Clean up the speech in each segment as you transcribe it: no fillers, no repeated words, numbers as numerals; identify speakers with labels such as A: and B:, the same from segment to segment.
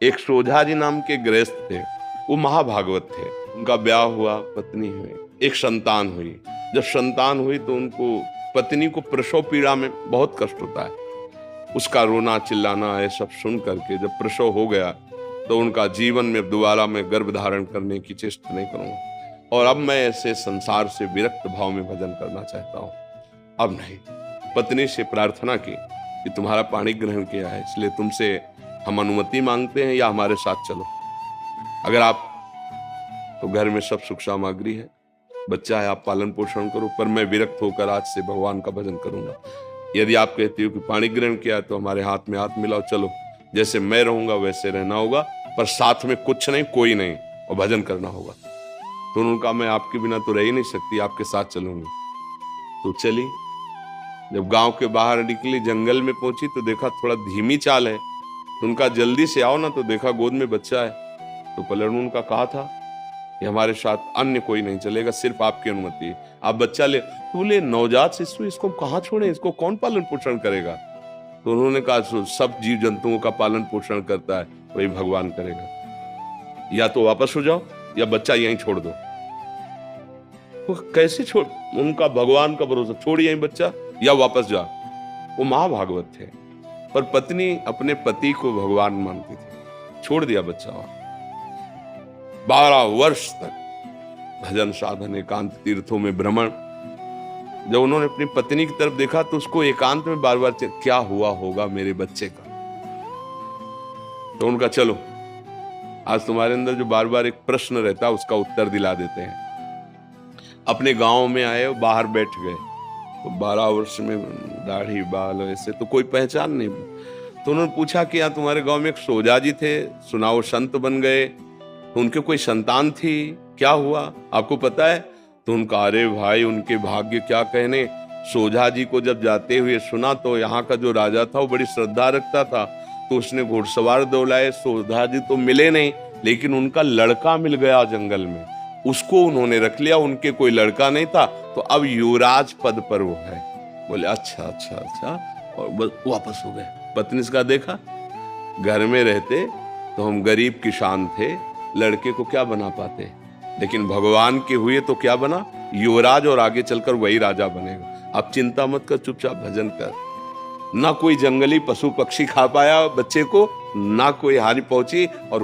A: एक सोझा जी नाम के गृहस्थ थे, वो महाभागवत थे। उनका ब्याह हुआ, पत्नी हुई, एक संतान हुई। जब संतान हुई तो उनको पत्नी को प्रसव पीड़ा में बहुत कष्ट होता है। उसका रोना चिल्लाना ये सब सुन करके जब प्रसव हो गया तो उनका जीवन में दोबारा मैं गर्भ धारण करने की चेष्टा नहीं करूंगा और अब मैं ऐसे संसार से विरक्त भाव में भजन करना चाहता हूं। अब नहीं। पत्नी से प्रार्थना की कि तुम्हारा पाणी ग्रहण किया है, इसलिए तुमसे हम अनुमति मांगते हैं या हमारे साथ चलो। अगर आप तो घर में सब सुख सामग्री है, बच्चा है, आप पालन पोषण करो, पर मैं विरक्त होकर आज से भगवान का भजन करूंगा। यदि आप कहती हो कि पाणी ग्रहण किया तो हमारे हाथ में हाथ मिलाओ, चलो जैसे मैं रहूंगा वैसे रहना होगा, पर साथ में कुछ नहीं, कोई नहीं, और भजन करना होगा। तो उन्होंने कहा मैं आपके बिना तो रह ही नहीं सकती, आपके साथ चलूंगी। तो चली। जब गांव के बाहर निकली, जंगल में पहुंची तो देखा थोड़ा धीमी चाल है, तो उनका जल्दी से आओ ना, तो देखा गोद में बच्चा है। तो पलटून उनका कहा था कि हमारे साथ अन्य कोई नहीं चलेगा, सिर्फ आपकी अनुमति है, आप बच्चा ले। तो बोले नवजात शिशु, इसको कहाँ छोड़े, इसको कौन पालन पोषण करेगा? तो उन्होंने कहा सब जीव जंतुओं का पालन पोषण करता है, वही भगवान करेगा। या तो वापस हो जाओ या बच्चा यहीं छोड़ दो। वो कैसे छोड़, उनका भगवान का भरोसा, छोड़ यहीं बच्चा या वापस जा। वो महाभागवत थे, पर पत्नी अपने पति को भगवान मानती थी। छोड़ दिया बच्चा। 12 वर्ष तक भजन साधन, एकांत तीर्थों में भ्रमण। जब उन्होंने अपनी पत्नी की तरफ देखा तो उसको एकांत में बार बार क्या हुआ होगा मेरे बच्चे का। तो उनका चलो आज तुम्हारे अंदर जो बार बार एक प्रश्न रहता है उसका उत्तर दिला देते हैं। अपने गांव में आए, बाहर बैठ गए, तो 12 वर्ष में दाढ़ी बाल ऐसे तो कोई पहचान नहीं। तो उन्होंने पूछा कि यहाँ तुम्हारे गांव में एक सोजा जी थे, सुनाओ संत बन गए, तो उनके कोई संतान थी, क्या हुआ आपको पता है? तो उनका अरे भाई उनके भाग्य क्या कहने। सोझा जी को जब जाते हुए सुना तो यहाँ का जो राजा था वो बड़ी श्रद्धा रखता था, तो उसने घुड़सवार दौड़ाए। सोझा जी तो मिले नहीं, लेकिन उनका लड़का मिल गया जंगल में, उसको उन्होंने रख लिया। उनके कोई लड़का नहीं था, तो अब युवराज पद पर वो है। बोले अच्छा अच्छा अच्छा, और वापस हो गए। पत्नी का देखा, घर में रहते तो हम गरीब किसान थे, लड़के को क्या बना पाते, लेकिन भगवान के हुए तो क्या बना, युवराज, और आगे चलकर वही राजा बनेगा। अब चिंता मत कर, चुपचाप भजन कर। ना कोई जंगली पशु पक्षी खा पाया बच्चे को, ना कोई हानि पहुंची, और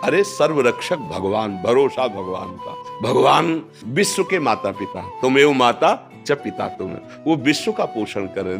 A: अरे सर्वरक्षक भगवान, भरोसा भगवान का। भगवान विश्व के माता पिता, तुमेव माता च पिता, तुम्हें, वो विश्व का पोषण कर रहे।